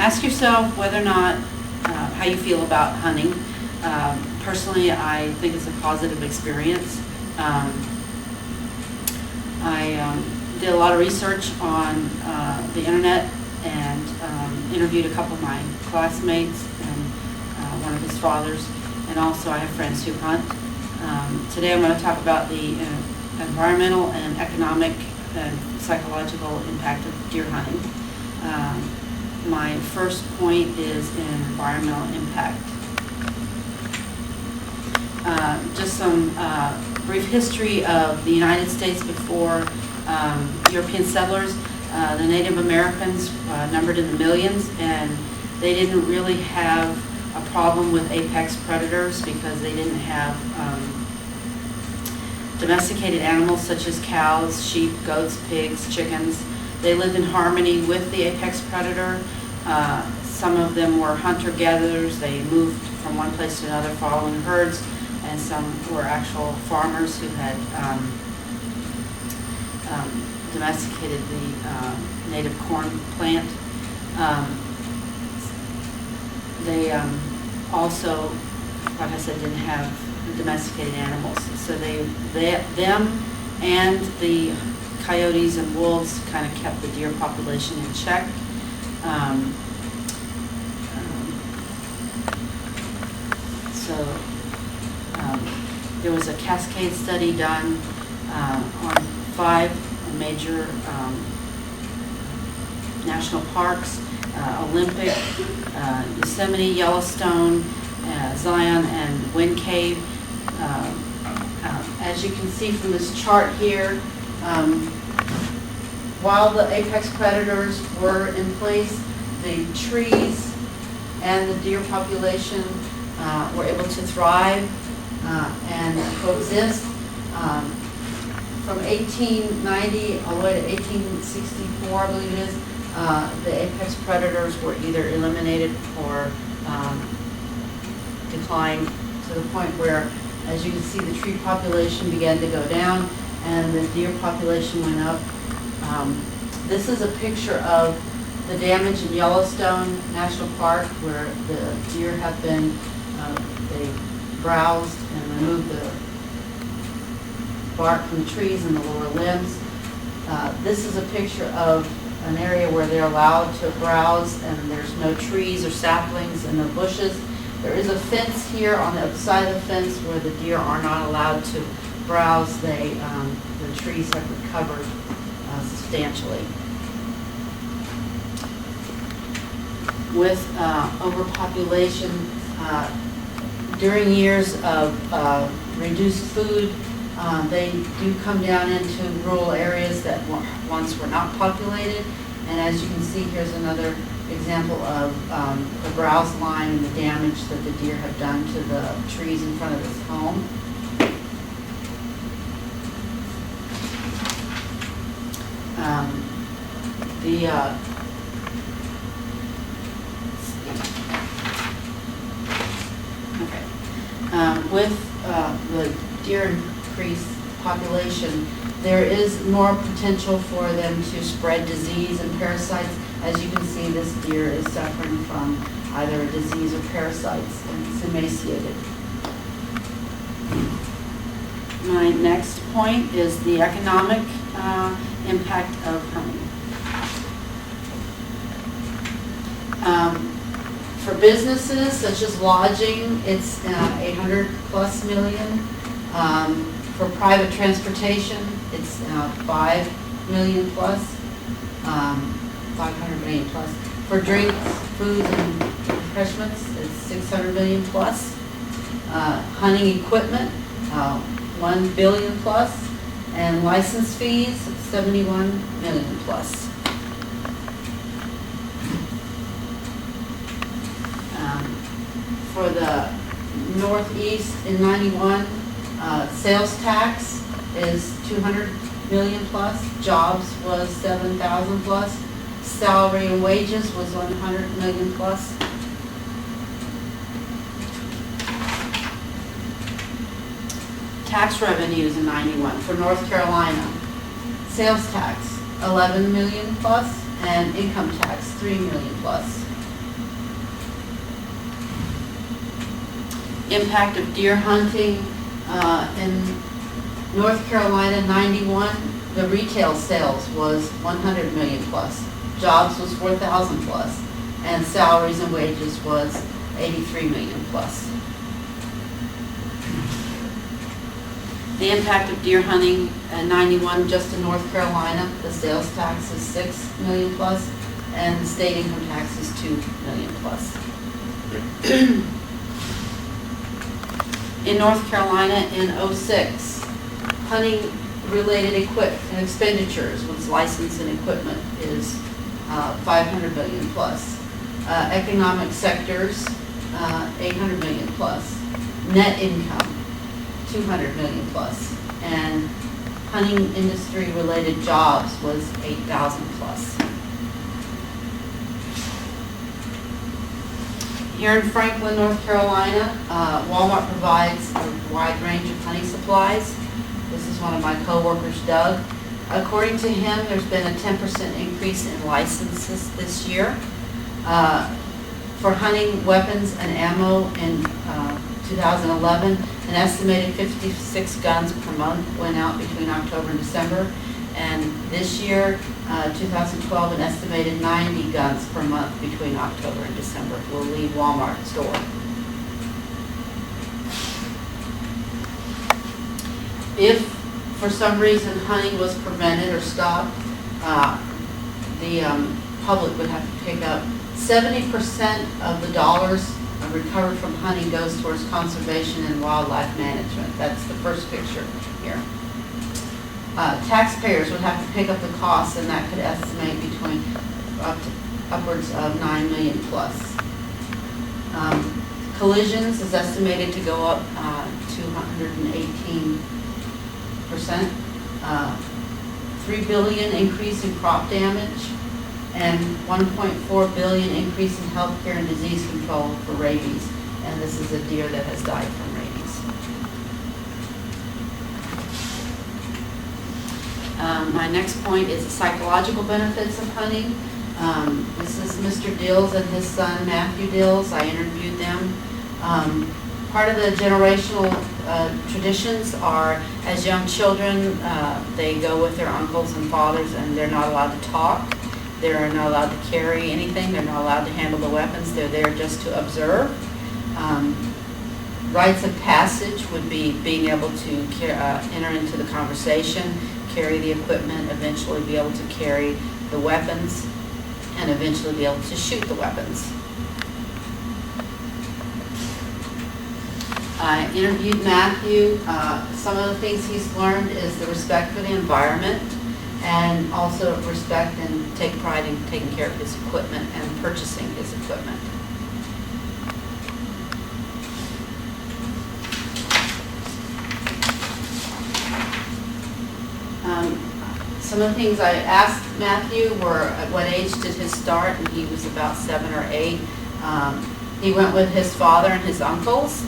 Ask yourself whether or not, how you feel about hunting. Personally, I think it's a positive experience. I did a lot of research on the internet and interviewed a couple of my classmates and one of his fathers, and also I have friends who hunt. Today I'm going to talk about the environmental and economic and psychological impact of deer hunting. My first point is in environmental impact. Just some brief history of the United States before European settlers. The Native Americans numbered in the millions, and they didn't really have a problem with apex predators because they didn't have domesticated animals such as cows, sheep, goats, pigs, chickens. They lived in harmony with the apex predator. Some of them were hunter-gatherers. They moved from one place to another following herds, and some were actual farmers who had domesticated the native corn plant. They also, like I said, didn't have domesticated animals. So them and the coyotes and wolves kind of kept the deer population in check. There was a cascade study done on 5 major national parks: Olympic, Yosemite, Yellowstone, Zion, and Wind Cave. As you can see from this chart here, while the apex predators were in place, the trees and the deer population were able to thrive and coexist. From 1890 all the way to 1864, I believe it is, the apex predators were either eliminated or declined to the point where, as you can see, the tree population began to go down and the deer population went up. This is a picture of the damage in Yellowstone National Park, where the deer have been, they browsed and removed the bark from the trees and the lower limbs. This is a picture of an area where they're allowed to browse and there's no trees or saplings and no bushes. There is a fence here on the other side of the fence where the deer are not allowed to browse. The trees have recovered substantially. With overpopulation, during years of reduced food, they do come down into rural areas that once were not populated. And as you can see, here's another example of the browse line and the damage that the deer have done to the trees in front of this home. With the deer increased population, there is more potential for them to spread disease and parasites. As you can see, this deer is suffering from either a disease or parasites, and it's emaciated. My next point is the economic impact of hunting. For businesses such as lodging, it's 800 plus million. For private transportation, it's 5 million plus, 500 million plus. For drinks, foods, and refreshments, it's 600 million plus. Hunting equipment, 1 billion plus. And license fees, 71 million plus. For the Northeast in 91, sales tax is 200 million plus, jobs was 7,000 plus, salary and wages was 100 million plus. Tax revenues in 91 for North Carolina, sales tax 11 million plus, and income tax 3 million plus. Impact of deer hunting in North Carolina, 91, the retail sales was 100 million plus, jobs was 4,000 plus, and salaries and wages was 83 million plus. The impact of deer hunting in 91 just in North Carolina, the sales tax is 6 million plus, and the state income tax is 2 million plus. In North Carolina in 06, hunting related expenditures with license and equipment is 500 million plus. Economic sectors, 800 million plus. Net income, 200 million plus. And hunting industry related jobs was 8,000 plus. Here in Franklin, North Carolina, Walmart provides a wide range of hunting supplies. This is one of my coworkers, Doug. According to him, there's been a 10% increase in licenses this year. For hunting weapons and ammo in 2011, an estimated 56 guns per month went out between October and December. And this year, 2012, an estimated 90 guns per month between October and December will leave Walmart store. If for some reason hunting was prevented or stopped, the public would have to pick up 70% of the dollars recovered from hunting goes towards conservation and wildlife management. That's the first picture here. Taxpayers would have to pick up the costs, and that could estimate between upwards of 9 million plus. Collisions is estimated to go up 218%. 3 billion increase in crop damage, and 1.4 billion increase in healthcare and disease control for rabies. And this is a deer that has died from rabies. My next point is the psychological benefits of hunting. This is Mr. Dills and his son Matthew Dills. I interviewed them. Part of the generational traditions are, as young children, they go with their uncles and fathers, and they're not allowed to talk. They're not allowed to carry anything. They're not allowed to handle the weapons. They're there just to observe. Rites of passage would be being able to enter into the conversation, carry the equipment, eventually be able to carry the weapons, and eventually be able to shoot the weapons. I interviewed Matthew. Some of the things he's learned is the respect for the environment, and also respect and take pride in taking care of his equipment and purchasing his equipment. Some of the things I asked Matthew were, at what age did his start, and he was about 7 or 8. He went with his father and his uncles.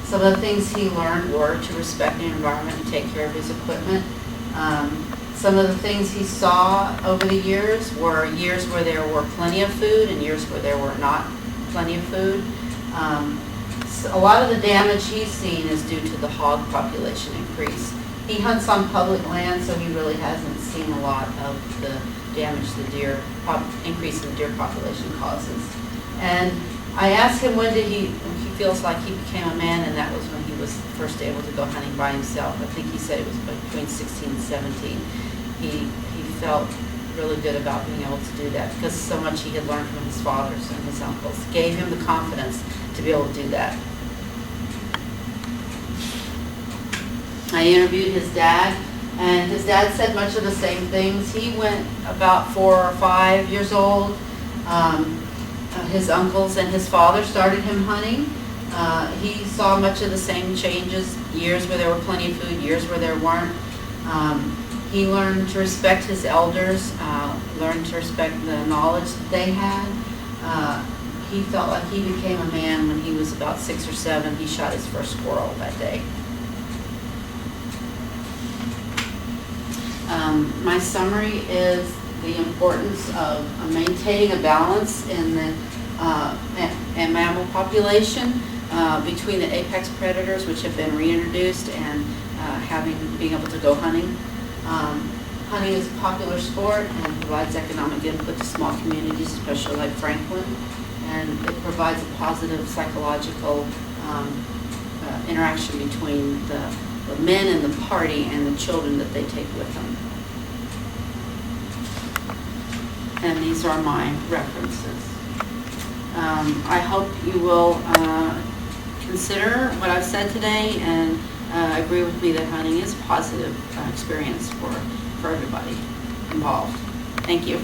Some of the things he learned were to respect the environment and take care of his equipment. Some of the things he saw over the years were years where there were plenty of food and years where there were not plenty of food. So a lot of the damage he's seen is due to the hog population increase. He hunts on public land, so he really hasn't seen a lot of the damage the deer increase in the deer population causes. And I asked him when he feels like he became a man, and that was when he was first able to go hunting by himself. I think he said it was between 16 and 17. He felt really good about being able to do that because so much he had learned from his fathers and his uncles gave him the confidence to be able to do that. I interviewed his dad, and his dad said much of the same things. He went about 4 or 5 years old. His uncles and his father started him hunting. He saw much of the same changes, years where there were plenty of food, years where there weren't. He learned to respect his elders, learned to respect the knowledge that they had. He felt like he became a man when he was about 6 or 7. He shot his first squirrel that day. My summary is the importance of maintaining a balance in the mammal population. between the apex predators, which have been reintroduced, and being able to go hunting. Hunting is a popular sport and provides economic input to small communities, especially like Franklin, and it provides a positive psychological interaction between the men in the party and the children that they take with them. And these are my references. I hope you will consider what I've said today and agree with me that hunting is a positive experience for everybody involved. Thank you.